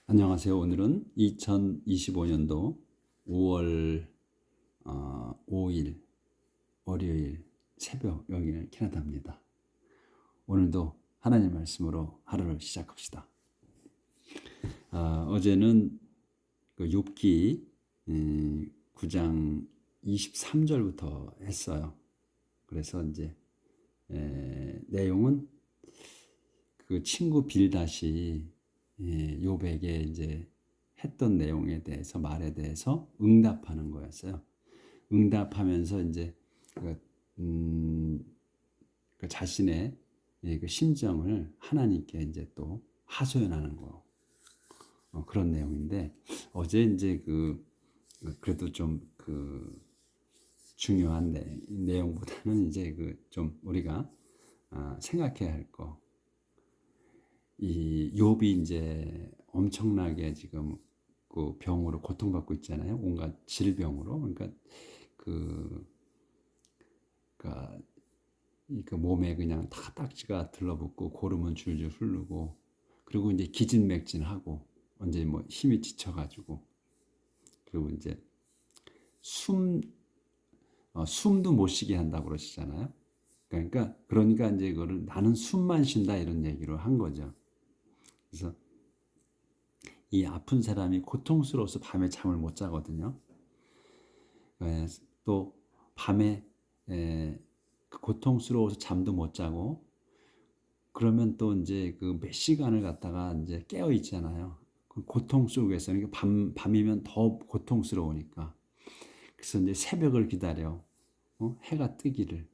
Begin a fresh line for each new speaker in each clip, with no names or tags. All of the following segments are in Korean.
안녕하세요. 오늘은 2025년도 5월 5일 월요일 새벽 여기는 캐나다입니다. 오늘도 하나님 말씀으로 하루를 시작합시다. 어제는 그 욥기 9장 23절부터 했어요. 그래서 이제 내용은 그 친구 빌닷이 욥에게 이제 했던 내용에 대해서 말에 대해서 응답하는 거였어요. 응답하면서 이제 그 자신의 그 심정을 하나님께 이제 또 하소연하는 거 그런 내용인데 어제 이제 그래도 좀 중요한 내용보다는 이제 좀 우리가 생각해야 할 거. 이 욥이 이제 엄청나게 지금 그 병으로 고통받고 있잖아요. 온갖 질병으로. 그러니까 그러니까 그 몸에 그냥 다 딱지가 들러붙고 고름은 줄줄 흐르고 그리고 이제 기진맥진하고 언제 뭐 힘이 지쳐가지고 그리고 이제 숨도 못 쉬게 한다고 그러시잖아요. 그러니까 이제 이거를 나는 숨만 쉰다 이런 얘기로 한 거죠. 그래서 이 아픈 사람이 고통스러워서 밤에 잠을 못 자거든요. 또 밤에 고통스러워서 잠도 못 자고 그러면 또 이제 그 몇 시간을 갖다가 이제 깨어 있잖아요. 그 고통 속에서 그러니까 밤이면 더 고통스러우니까 그래서 이제 새벽을 기다려 해가 뜨기를.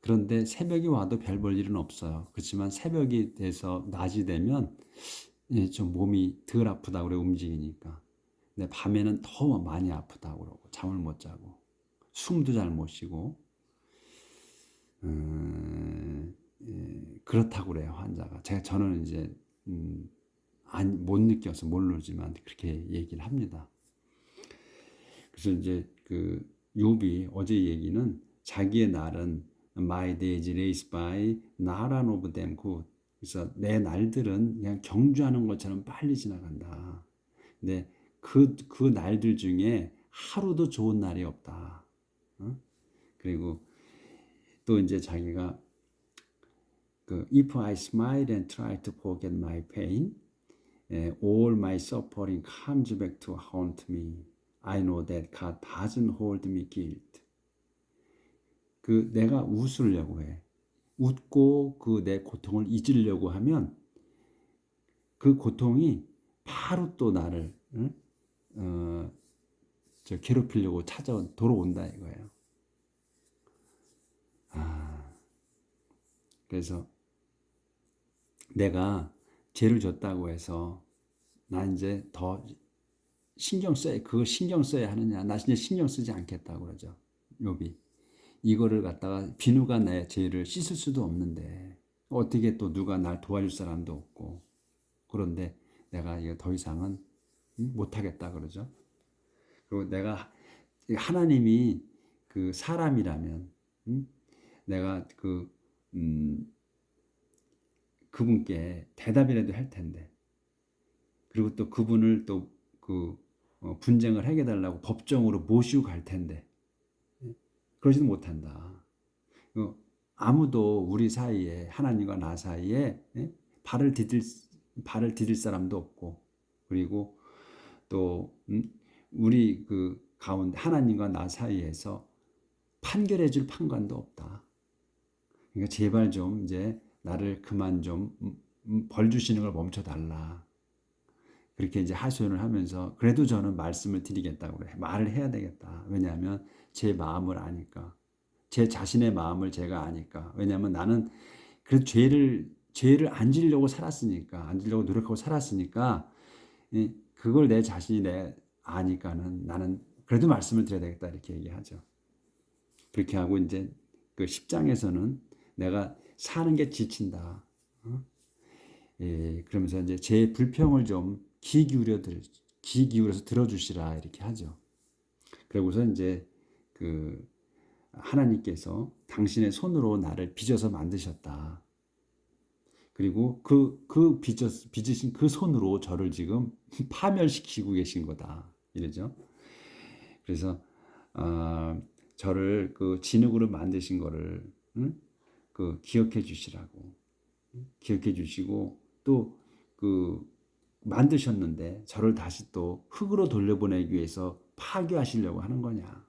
그런데 새벽이 와도 별 볼 일은 없어요. 그렇지만 새벽이 돼서 낮이 되면 좀 몸이 덜 아프다고 그래 움직이니까. 근데 밤에는 더 많이 아프다고 그러고 잠을 못 자고 숨도 잘 못 쉬고 그렇다고 그래요 환자가. 저는 이제 못 느껴서 모르지만 그렇게 얘기를 합니다. 그래서 이제 그 욥이 어제 얘기는 자기의 날은 my days race by not one of them good. 그래서 내 날들은 그냥 경주하는 것처럼 빨리 지나간다. 근데 그 날들 중에 하루도 좋은 날이 없다. 그리고 또 이제 자기가 If I smile and try to forget my pain, all my suffering comes back to haunt me. I know that God doesn't hold me guilt. 내가 웃으려고 해. 웃고 내 고통을 잊으려고 하면 그 고통이 바로 또 나를 괴롭히려고 돌아온다 이거예요. 그래서 내가 죄를 졌다고 해서 나 이제 더 그거 신경 써야 하느냐? 나 이제 신경 쓰지 않겠다고 그러죠. 욥이. 이거를 갖다가 비누가 내 죄를 씻을 수도 없는데 어떻게 또 누가 날 도와줄 사람도 없고 그런데 내가 이거 더 이상은 못하겠다 그러죠. 그리고 내가 하나님이 사람이라면 내가 그분께 대답이라도 할 텐데 그리고 또 그분을 또 분쟁을 해결달라고 법정으로 모시고 갈 텐데 그러지도 못한다. 아무도 우리 사이에 하나님과 나 사이에 발을 디딜 사람도 없고 그리고 또 우리 가운데 하나님과 나 사이에서 판결해줄 판관도 없다. 그러니까 제발 좀 이제 나를 그만 좀 벌 주시는 걸 멈춰달라. 그렇게 이제 하소연을 하면서 그래도 저는 말씀을 드리겠다고 그래. 말을 해야 되겠다. 왜냐하면 제 마음을 아니까. 제 자신의 마음을 제가 아니까. 왜냐하면 나는 그 죄를 안 지려고 살았으니까, 안 지려고 노력하고 살았으니까, 그걸 내 자신이 아니까는 나는 그래도 말씀을 드려야 되겠다 이렇게 얘기하죠. 그렇게 하고 이제 10장에서는 내가 사는 게 지친다. 그러면서 이제 제 불평을 좀 귀 기울여서 들어주시라 이렇게 하죠. 그러고서 이제 하나님께서 당신의 손으로 나를 빚어서 만드셨다. 그리고 빚으신 그 손으로 저를 지금 파멸시키고 계신 거다. 이러죠. 그래서 저를 그 진흙으로 만드신 거를 그 기억해 주시라고 기억해 주시고 또 그 만드셨는데 저를 다시 또 흙으로 돌려보내기 위해서 파괴하시려고 하는 거냐.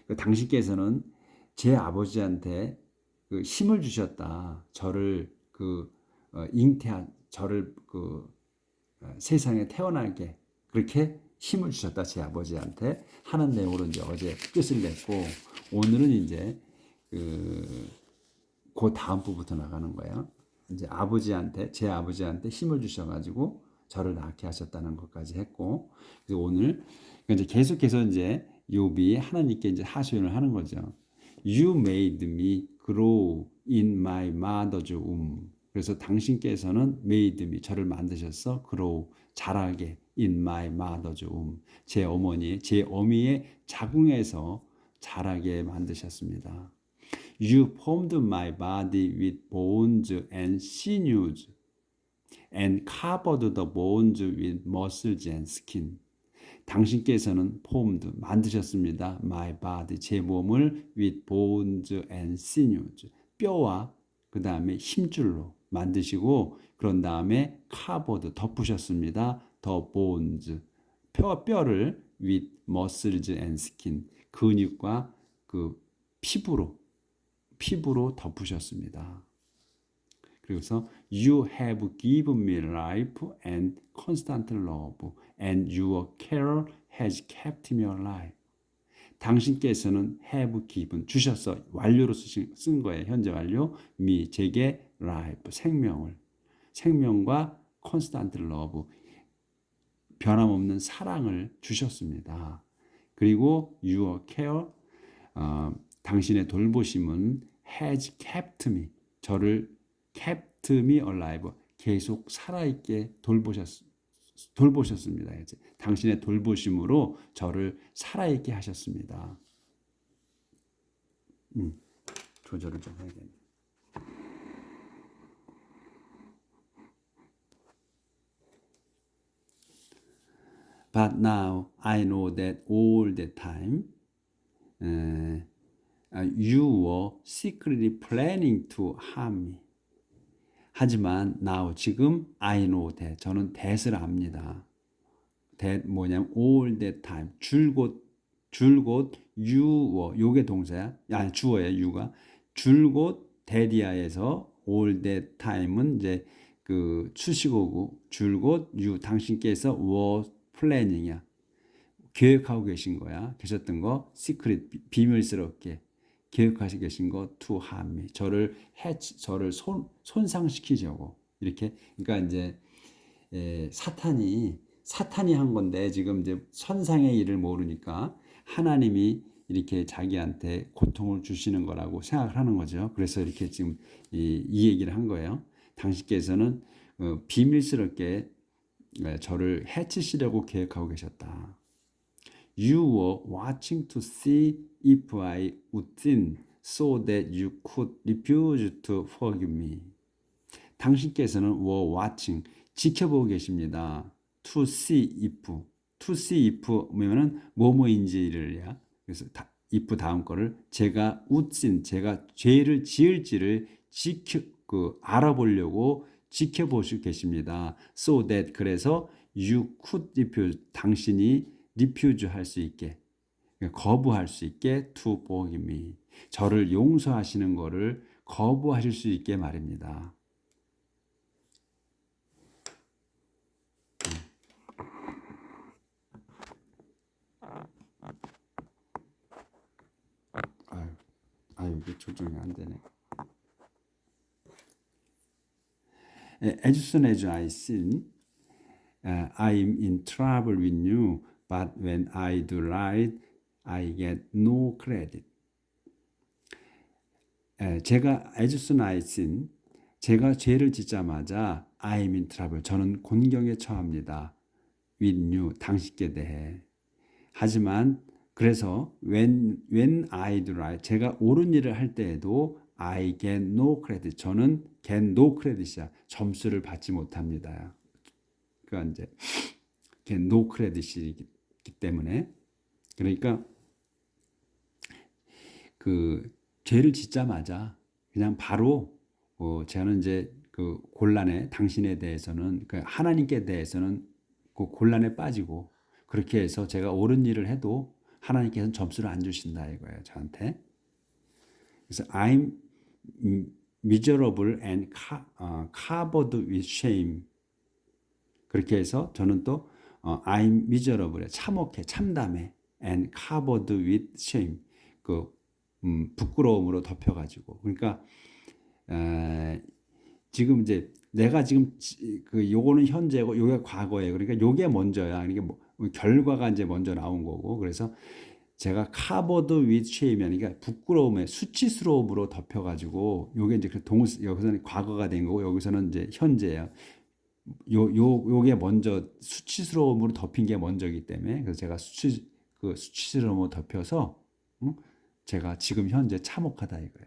그 당신께서는 제 아버지한테 그 힘을 주셨다. 저를 그 잉태한 저를 그 세상에 태어나게 그렇게 힘을 주셨다. 제 아버지한테 하는 내용으로 이제 어제 끝을 냈고 오늘은 이제 그 다음 부부터 나가는 거예요. 이제 제 아버지한테 힘을 주셔가지고 저를 낳게 하셨다는 것까지 했고, 그래서 오늘 이제 계속해서 이제 욥이 하나님께 이제 하소연을 하는 거죠. You made me grow in my mother's womb. 그래서 당신께서는 made me 저를 만드셔서 grow 자라게 in my mother's womb 제 어머니 제 어미의 자궁에서 자라게 만드셨습니다. You formed my body with bones and sinews and covered the bones with muscles and skin. 당신께서는 formed 만드셨습니다. My body 제 몸을 with bones and sinews 뼈와 그 다음에 힘줄로 만드시고 그런 다음에 covered 덮으셨습니다. The bones 뼈를 with muscles and skin 근육과 그 피부로 덮으셨습니다. 그래서 You have given me life and constant love, and your care has kept me alive. 당신께서는 have given 주셔서 완료로 쓴 거예요. 현재 완료 me 제게 life 생명과 constant love 변함없는 사랑을 주셨습니다. 그리고 your care 당신의 돌보심은 has kept me 저를 kept me alive 계속 살아있게 돌보셨습니다. 이제 당신의 돌보심으로 저를 살아있게 하셨습니다. 조절을 좀 해야겠네. But now I know that all the time you were secretly planning to harm me. 하지만 now 지금 I know that 저는 that을 압니다. that 뭐냐면 all the time 줄곧 you were 요게 동사야. 아니 주어야 you가 줄곧 that이야에서 all the time은 이제 그 수식어고 줄곧 you 당신께서 were planning이야. 계획하고 계신 거야. 계셨던 거 secret 비밀스럽게 계획하시고 계신 거 to harm me 저를 손상시키려고 이렇게 그러니까 이제 사탄이 한 건데 지금 이제 선상의 일을 모르니까 하나님이 이렇게 자기한테 고통을 주시는 거라고 생각을 하는 거죠. 그래서 이렇게 지금 이 얘기를 한 거예요. 당신께서는 비밀스럽게 저를 해치시려고 계획하고 계셨다. You were watching to see if I would sin so that you could refuse to forgive me. 당신께서는 were watching 지켜보고 계십니다. To see if 뭐면은 뭐뭐인지를야. 그래서 if 다음 거를 제가 would sin 제가 죄를 지을지를 알아보려고 지켜보시고 계십니다. So that 그래서 you could refuse 당신이 refuse 할 수 있게 거부할 수 있게 to forgive me 저를 용서하시는 것을 거부하실 수 있게 말입니다. 이게 조정이 안 되네. As soon as I sin, I'm in trouble with you. But when I do right, I get no credit. 제가 as soon as I sin, 제가 죄를 짓자마자 I'm in trouble. 저는 곤경에 처합니다. with you, 당신께 대해. 하지만 그래서 when I do right, 제가 옳은 일을 할 때에도 I get no credit. 저는 get no credit이야. 점수를 받지 못합니다. 그러니까 이제 get no credit이기 때문에 그러니까 그 죄를 짓자마자 그냥 바로 저는 이제 그 곤란에 당신에 대해서는 그 하나님께 대해서는 그 곤란에 빠지고 그렇게 해서 제가 옳은 일을 해도 하나님께서는 점수를 안 주신다 이거예요 저한테. 그래서 I'm miserable and covered with shame. 그렇게 해서 저는 또 I'm miserable 참혹해 참담해 and covered with shame 그 부끄러움으로 덮여가지고 그러니까 지금 이제 내가 지금 그 요거는 현재고 요게 과거예요. 그러니까 요게 먼저야. 그러니까 뭐 결과가 이제 먼저 나온 거고 그래서 제가 covered with shame 그러니까 부끄러움에 수치스러움으로 덮여가지고 요게 이제 그 여기서는 과거가 된 거고 여기서는 이제 현재예요. 요게 먼저 수치스러움으로 덮인 게 먼저이기 때문에 그래서 제가 수치스러움으로 덮여서 제가 지금 현재 참혹하다 이거예요.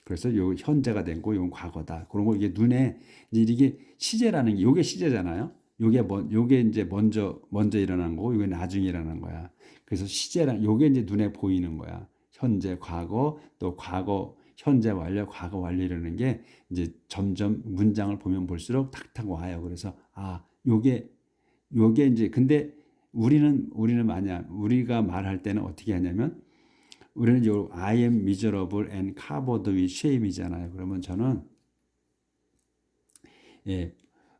그래서 요 현재가 된 거, 요 과거다. 그런 거 이게 눈에 이게 시제라는 게 요게 시제잖아요. 요게 이제 먼저 일어난 거고 요게 나중에 일어난 거야. 그래서 시제란 요게 이제 눈에 보이는 거야. 현재, 과거, 또 과거, 현재 완료, 과거 완료 이러는 게 이제 점점 문장을 보면 볼수록 탁탁 와요. 그래서 요게 이제 근데 우리는 만약 우리가 말할 때는 어떻게 하냐면 우리는 요 I am miserable and covered with shame이잖아요. 그러면 저는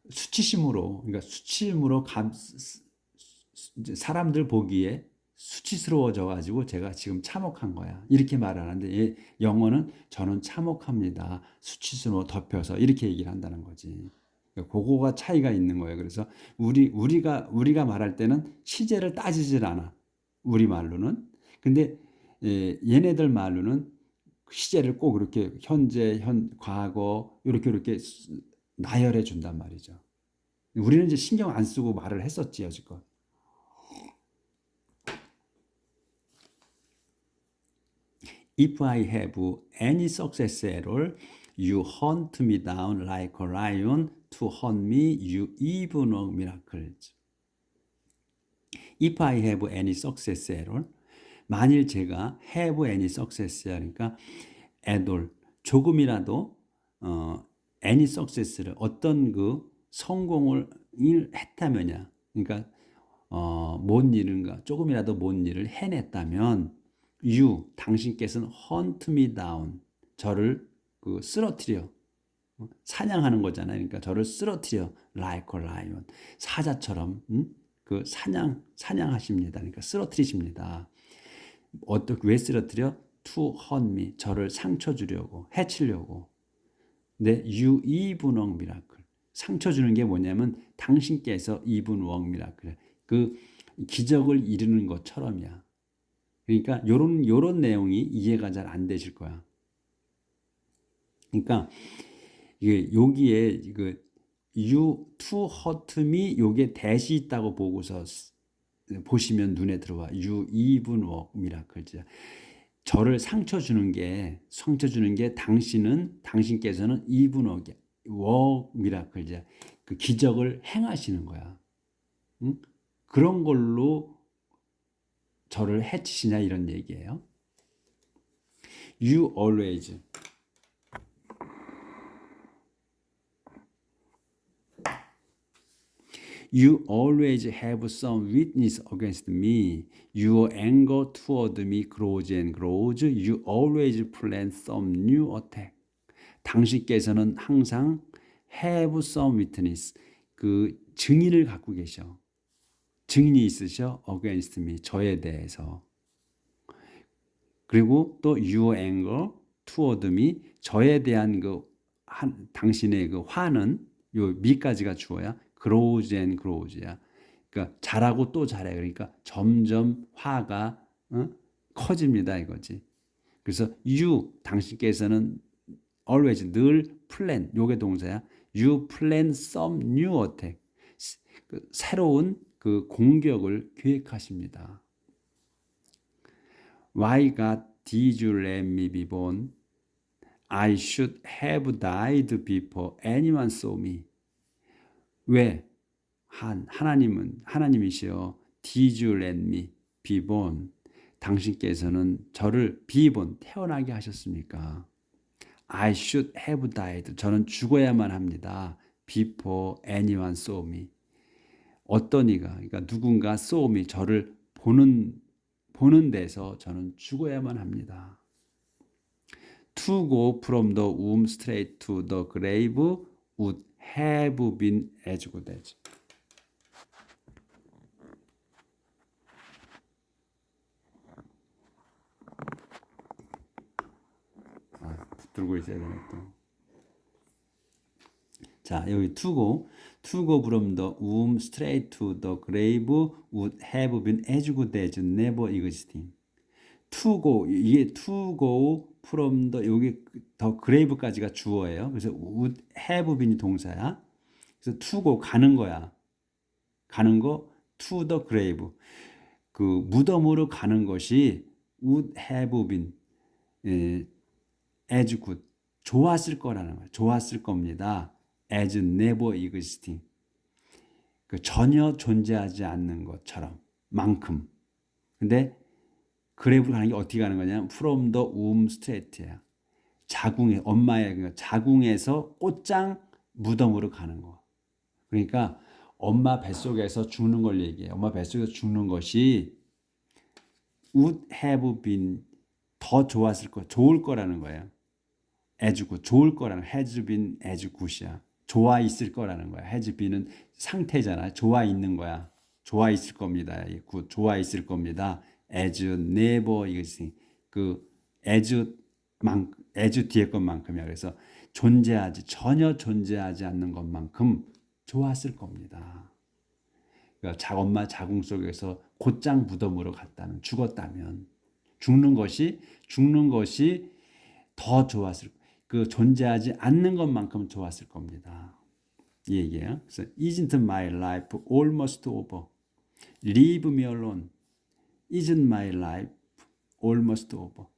수치심으로 그러니까 수치심으로 사람들 보기에 수치스러워져 가지고 제가 지금 참혹한 거야. 이렇게 말하는데 영어는 저는 참혹합니다. 수치스러워 덮여서 이렇게 얘기를 한다는 거지. 그거가 차이가 있는 거예요. 그래서 우리가 말할 때는 시제를 따지질 않아. 우리 말로는. 근데 얘네들 말로는 시제를 꼭 이렇게 현재, 과거 이렇게 나열해 준단 말이죠. 우리는 이제 신경 안 쓰고 말을 했었지 여지껏. If I have any success at all, you hunt me down like a lion. To hunt me, you even work miracles. If I have any success at all, 만일 제가 have any success 그러니까 at all 조금이라도 any success를 어떤 그 성공을 했다면야 그러니까 뭔 일인가 조금이라도 뭔 일을 해냈다면 you 당신께서는 hunt me down 저를 그 쓰러뜨려 사냥하는 거잖아요. 그러니까 저를 쓰러뜨려 like a lion 사자처럼 그 사냥하십니다. 그러니까 쓰러뜨리십니다. 어떻게 왜 쓰러뜨려? To hurt me 저를 상처 주려고 해치려고. 근데 you even work miracle 상처 주는 게 뭐냐면 당신께서 even work miracle 그 기적을 이루는 것처럼이야. 그러니까 요런 내용이 이해가 잘 안 되실 거야. 그러니까 이게 여기에 이거 you to hurt me 요게 대시 있다고 보고서 보시면 눈에 들어와. You even work miracles. 저를 상처 주는 게 당신께서는 even work miracles. 그 기적을 행하시는 거야. 응? 그런 걸로 저를 해치시냐 이런 얘기예요. You always You always have some witness against me. Your anger toward me grows and grows. You always plan some new attack. 당신께서는 항상 have some witness. 그 증인을 갖고 계셔. 증인이 있으셔. against me. 저에 대해서. 그리고 또 your anger toward me. 저에 대한 당신의 그 화는 요 미까지가 주어야. grows and grows야. 그러니까 자라고 또 자라요. 그러니까 점점 화가 커집니다 이거지. 그래서 you 당신께서는 always 늘 plan 요게 동사야. You plan some new attack. 새로운 그 공격을 계획하십니다. Why God did you let me be born? I should have died before anyone saw me. 왜? 하나님이시여, did you let me be born? 당신께서는 저를 be born, 태어나게 하셨습니까? I should have died. 저는 죽어야만 합니다. Before anyone saw me. 어떤 이가, 그러니까 누군가 saw me, 저를 보는 데서 저는 죽어야만 합니다. To go from the womb straight to the grave would have been as good as. 붙들고 있어야 되네 또. 자, 여기 to go from the womb straight to the grave would have been as good as never existing. to go, 이게 to go from the, 여기 더 grave까지가 주어예요. 그래서 would have been이 동사야. 그래서 to go, 가는 거야. 가는 거 to the grave. 그 무덤으로 가는 것이 would have been as good, 좋았을 거라는 거예요. 좋았을 겁니다. as never existing. 그 전혀 존재하지 않는 것처럼 만큼. 근데 그래브로 가는 게 어떻게 가는 거냐면 from the womb straight야. 자궁에, 엄마의 자궁에서 꽃장 무덤으로 가는 거. 그러니까 엄마 뱃속에서 죽는 걸 얘기해요. 엄마 뱃속에서 죽는 것이 would have been, 더 좋았을 거, 좋을 거라는 거예요. as good, 좋을 거라는, has been as good이야. 좋아 있을 거라는 거야. has been은 상태잖아. 좋아 있는 거야. 좋아 있을 겁니다. good, 좋아 있을 겁니다. as never existing. 그 as 뒤에 것만큼이야. 그래서 전혀 존재하지 않는 것만큼 좋았을 겁니다. 그러니까 엄마 자궁 속에서 곧장 무덤으로 갔다면, 죽었다면, 죽는 것이 더 좋았을, 그 존재하지 않는 것만큼 좋았을 겁니다. 이 얘기예요. 그래서 isn't my life almost over? Leave me alone. Isn't my life almost over?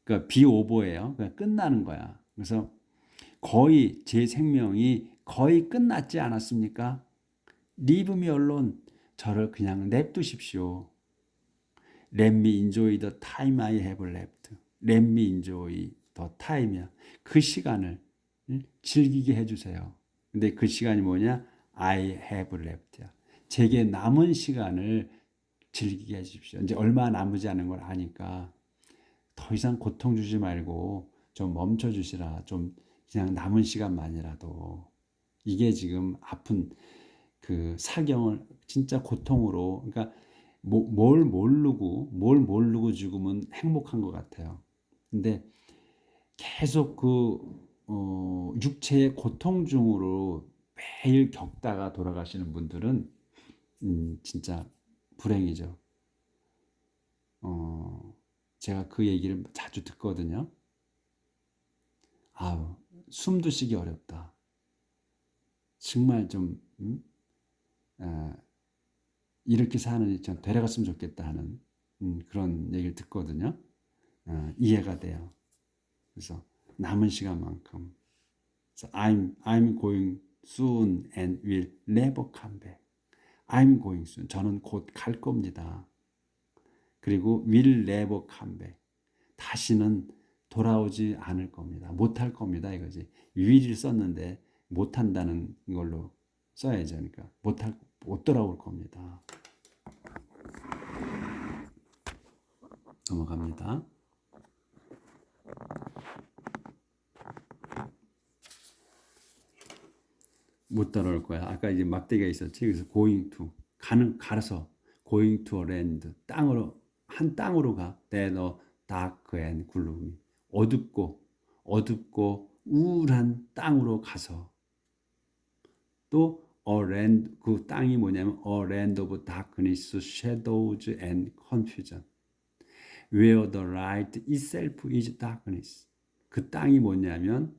그러니까 be over예요. 그러니까 끝나는 거야. 그래서 거의 제 생명이 거의 끝났지 않았습니까? Leave me alone. 저를 그냥 냅두십시오. Let me enjoy the time I have left. Let me enjoy the time이야. 그 시간을 즐기게 해주세요. 근데 그 시간이 뭐냐? I have left야. 제게 남은 시간을 즐기게 해주십시오. 이제 얼마 남지 않은 걸 아니까 더 이상 고통 주지 말고 좀 멈춰 주시라. 좀 그냥 남은 시간만이라도. 이게 지금 아픈 그 사경을 진짜 고통으로, 그러니까 뭘 모르고 죽으면 행복한 것 같아요. 근데 계속 육체의 고통 중으로 매일 겪다가 돌아가시는 분들은 진짜 불행이죠. 제가 그 얘기를 자주 듣거든요. 아우, 숨도 쉬기 어렵다. 정말 좀 이렇게 사는 좀 데려갔으면 좋겠다 하는 그런 얘기를 듣거든요. 이해가 돼요. 그래서 남은 시간만큼. So I'm going soon and will never come back. I'm going soon. 저는 곧 갈 겁니다. 그리고 will never come back. 다시는 돌아오지 않을 겁니다. 못할 겁니다. 이거지. will을 썼는데 못한다는 걸로 써야죠. 그러니까 못 돌아올 겁니다. 넘어갑니다. 못 따라올 거야. 아까 이제 막대기가 있었지. 그래서 going to, 가서 going to a land, 한 땅으로 가. That a dark and gloomy, 어둡고 우울한 땅으로 가서. 또 a land, 그 땅이 뭐냐면 a land of darkness, shadows and confusion, where the light itself is darkness. 그 땅이 뭐냐면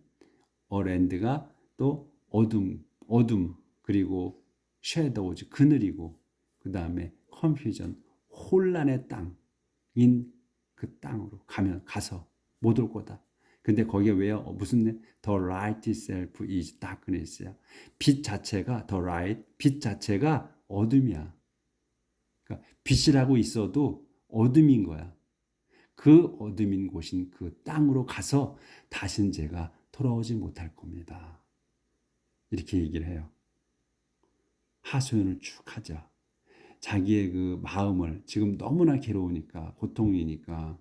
a land가 또 어둠 그리고 shadows, 그늘이고, 그 다음에 confusion, 혼란의 땅인 그 땅으로 가서 못 올 거다. 근데 거기에 왜요? 무슨 the light itself is darkness야. 빛 자체가 the light, 빛 자체가 어둠이야. 그러니까 빛이라고 있어도 어둠인 거야. 그 어둠인 곳인 그 땅으로 가서 다신 제가 돌아오지 못할 겁니다. 이렇게 얘기를 해요. 하소연을 쭉 하자. 자기의 그 마음을 지금 너무나 괴로우니까 고통이니까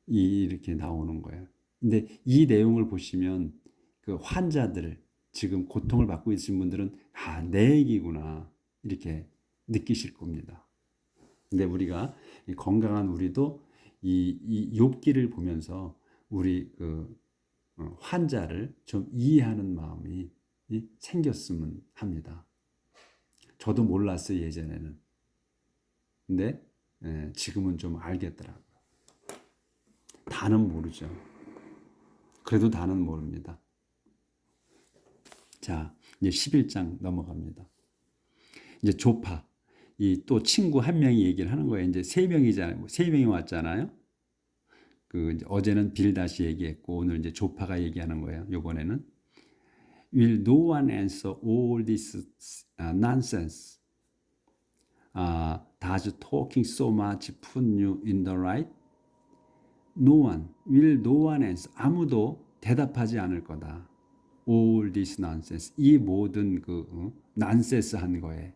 이렇게 나오는 거예요. 근데 이 내용을 보시면 그 환자들 지금 고통을 받고 있으신 분들은 내 얘기구나 이렇게 느끼실 겁니다. 근데 우리가 건강한 우리도 이 욥기를 보면서 우리 그 환자를 좀 이해하는 마음이 생겼으면 합니다. 저도 몰랐어요, 예전에는. 근데 지금은 좀 알겠더라고요. 다는 모르죠. 그래도 다는 모릅니다. 자, 이제 11장 넘어갑니다. 이제 조파, 이 또 친구 한 명이 얘기를 하는 거예요. 이제 세 명이잖아요. 세 명이 왔잖아요. 그 이제 어제는 빌다시 얘기했고 오늘 이제 조파가 얘기하는 거예요. 이번에는 Will no one answer all this nonsense? Does talking so much put you in the right? No one, will no one answer. 아무도 대답하지 않을 거다. All this nonsense. 이 모든 그 nonsense 한 거에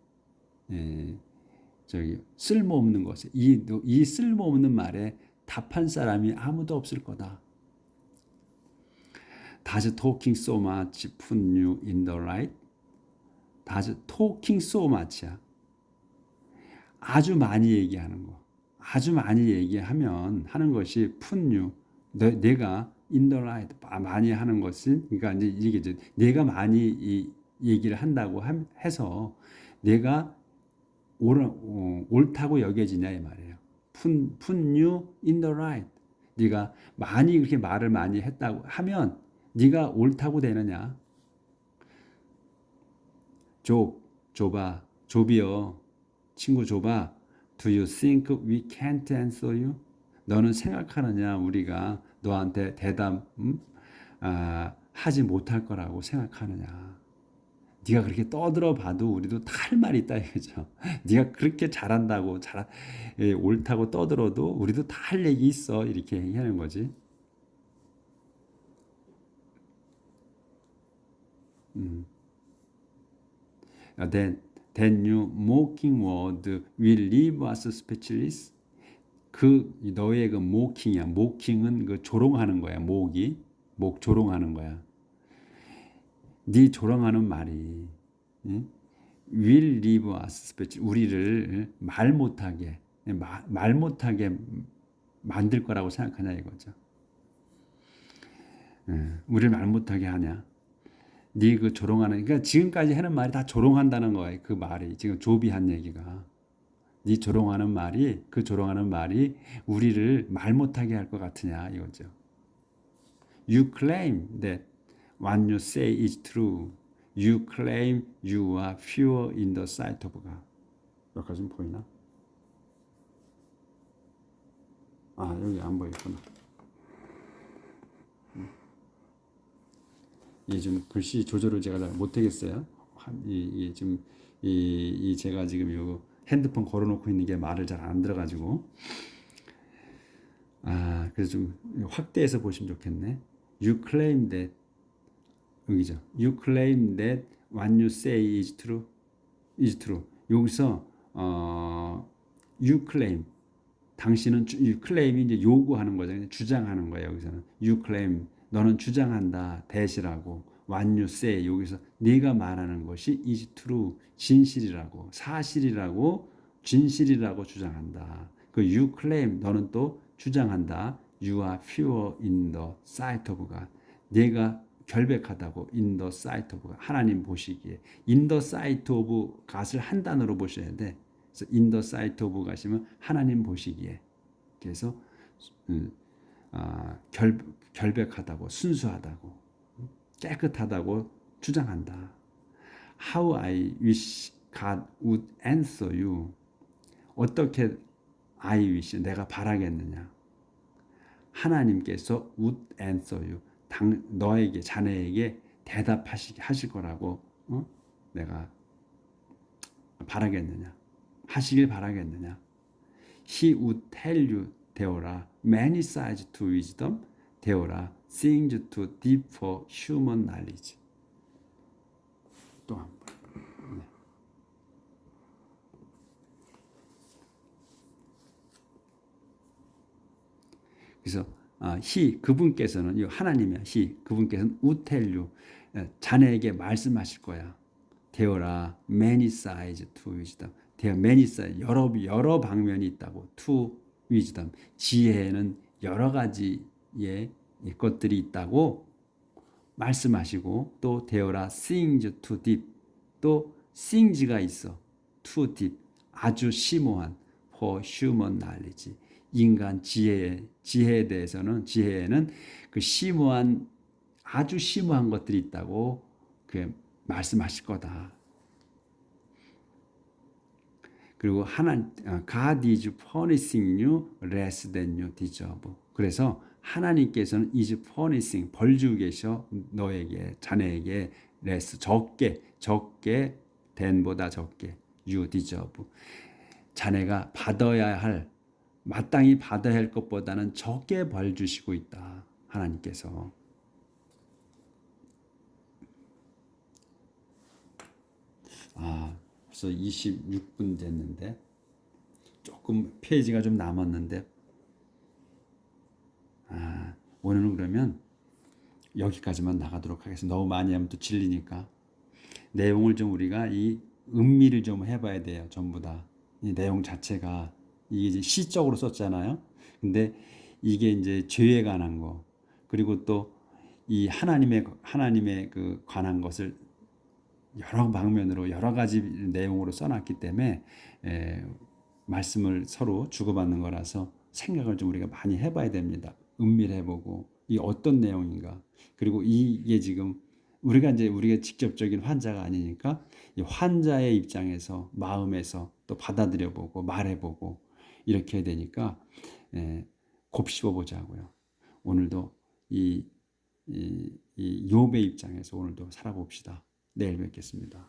저기 쓸모없는 것에 이 쓸모없는 말에 답한 사람이 아무도 없을 거다. Does talking so much put you in the right? Does talking so much야. 아주 많이 얘기하는 거. 아주 많이 얘기하면 하는 것이 put you. 내가 in the right 많이 하는 것은 그러니까 이제 이게 내가 많이 이 얘기를 한다고 해서 내가 옳다고 여겨지냐 이 말이에요. put you in the right. 네가 많이 그렇게 말을 많이 했다고 하면 네가 옳다고 되느냐? 좁이요. 친구 좁아. Do you think we can't answer you? 너는 생각하느냐 우리가 너한테 대답 하지 못할 거라고 생각하느냐? 네가 그렇게 떠들어 봐도 우리도 다 할 말이 있다 이거죠. 네가 그렇게 잘한다고 옳다고 떠들어도 우리도 다 할 얘기 있어 이렇게 얘기하는 거지. Then you mocking word will leave us speechless. 그 너의 그 mocking이야. mocking은 그 조롱하는 거야. 목 조롱하는 거야. 네 조롱하는 말이 will leave us speechless. 우리를 말 못하게 만들 거라고 생각하냐 이거죠. 우리를 말 못하게 하냐. 네 그 조롱하는 그러니까 지금까지 하는 말이 다 조롱한다는 거예요. 그 말이 지금 조비 한 얘기가 네 조롱하는 말이 그 조롱하는 말이 우리를 말 못하게 할 것 같으냐 이거죠. You claim that what you say is true. You claim you are pure in the sight of God. 여기까지 보이나? 여기 안 보이구나. 이 좀 글씨 조절을 제가 잘 못하겠어요. 지금 제가 지금 요 핸드폰 걸어놓고 있는 게 말을 잘 안 들어가지고 그래서 좀 확대해서 보시면 좋겠네. You claim that 여기죠. You claim that what you say is true. 여기서 you claim 당신은 you claim이 이제 요구하는 거잖아요. 주장하는 거예요. 여기서는 you claim 너는 주장한다 대시라고 what you say 여기서 네가 말하는 것이 is true 진실이라고 사실이라고 진실이라고 주장한다. 그 you claim 너는 또 주장한다. You are pure in the sight of God. 네가 결백하다고 in the sight of God. 하나님 보시기에 in the sight of God을 한 단어로 보셔야 돼. 그래서 in the sight of God이면 하나님 보시기에 그래서 결백하다고 순수하다고 깨끗하다고 주장한다. How I wish God would answer you. 어떻게 I wish 내가 바라겠느냐. 하나님께서 would answer you. 너에게 자네에게 대답하실 거라고 내가 바라겠느냐? 하시길 바라겠느냐? He would tell you 되어라 many sides to wisdom 되어라 things to deep for human knowledge. 또 한 번. 네. 그래서 he 그분께서는 하나님이야. he 그분께서는 would tell you 자네에게 말씀하실 거야. 되어라 many sides to wisdom. 되어 many sides 여러 방면이 있다고. to wisdom 지혜에는 여러 가지의 것들이 있다고 말씀하시고 또 되어라 things to deep 또 things가 있어. to deep 아주 심오한 for human knowledge 인간 지혜에 대해서는 지혜에는 그 심오한 아주 심오한 것들이 있다고 그 말씀하실 거다. 그리고 God is punishing you less than you deserve. 그래서 하나님께서는 is punishing 벌 주고 계셔 너에게 자네에게 less 적게 than보다 적게 you deserve. 자네가 받아야 할 마땅히 받아야 할 것보다는 적게 벌 주시고 있다. 하나님께서. 벌써 26분 됐는데 조금 페이지가 좀 남았는데 오늘은 그러면 여기까지만 나가도록 하겠습니다. 너무 많이 하면 또 질리니까 내용을 좀 우리가 이 음미를 좀 해봐야 돼요. 전부 다 이 내용 자체가 이게 이제 시적으로 썼잖아요. 근데 이게 이제 죄에 관한 거 그리고 또 이 하나님의 그 관한 것을 여러 방면으로 여러 가지 내용으로 써놨기 때문에 말씀을 서로 주고받는 거라서 생각을 좀 우리가 많이 해봐야 됩니다. 음미를 해보고 이 어떤 내용인가 그리고 이게 지금 우리가 직접적인 환자가 아니니까 이 환자의 입장에서 마음에서 또 받아들여보고 말해보고 이렇게 해야 되니까 곱씹어 보자고요. 오늘도 이 욥의 입장에서 오늘도 살아봅시다. 내일 뵙겠습니다.